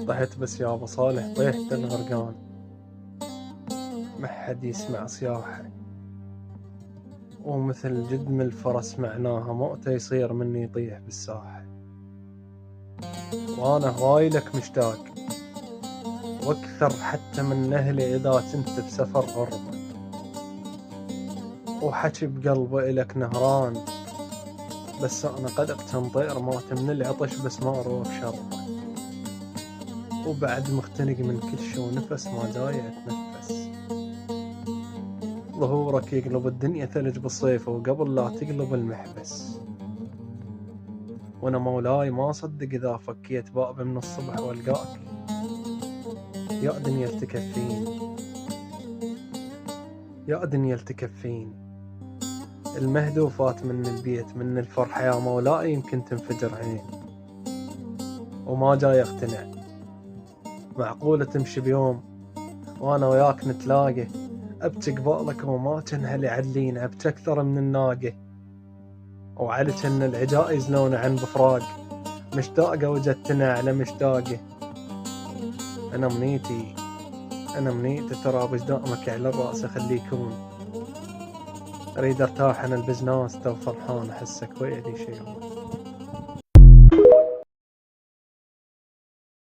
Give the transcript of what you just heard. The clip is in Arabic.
طحت بس يا ابو صالح طيحت الغرقان، ما حد يسمع صياحه، ومثل جدم الفرس معناها موته يصير مني يطيح بالساحة. وانا هوايلك مشتاق واكثر حتى من اهلي اذا كنت بسفر غربة، وحكي بقلبي الك نهران، بس انا قلق تنطير موت من العطش بس ما اروح شربه، وبعد مختنق من كل شي ونفس ما جاي اتنفس. ظهورك يقلب الدنيا ثلج بالصيف وقبل لا تقلب المحبس، وانا مولاي ما صدق اذا فكيت باب من الصبح والقاك، يا دنيا التكفيني يا دنيا التكفيني. المهدوفات من البيت من الفرحة يا مولاي يمكن تنفجر عيني، وما جاي اقتنع معقولة تمشي بيوم وانا وياك نتلاقى، ابكي قبالك وما تنهلي علينا ابكي اكثر من الناقة، وعلك ان العجائز لون عن بفراق، مشتاقة وجدتنا على مشتاقة. انا منيتي ترى بجدامك على الراس خليكون، اريد ارتاح انا البزناس تو فرحان احسك ويلي شيء.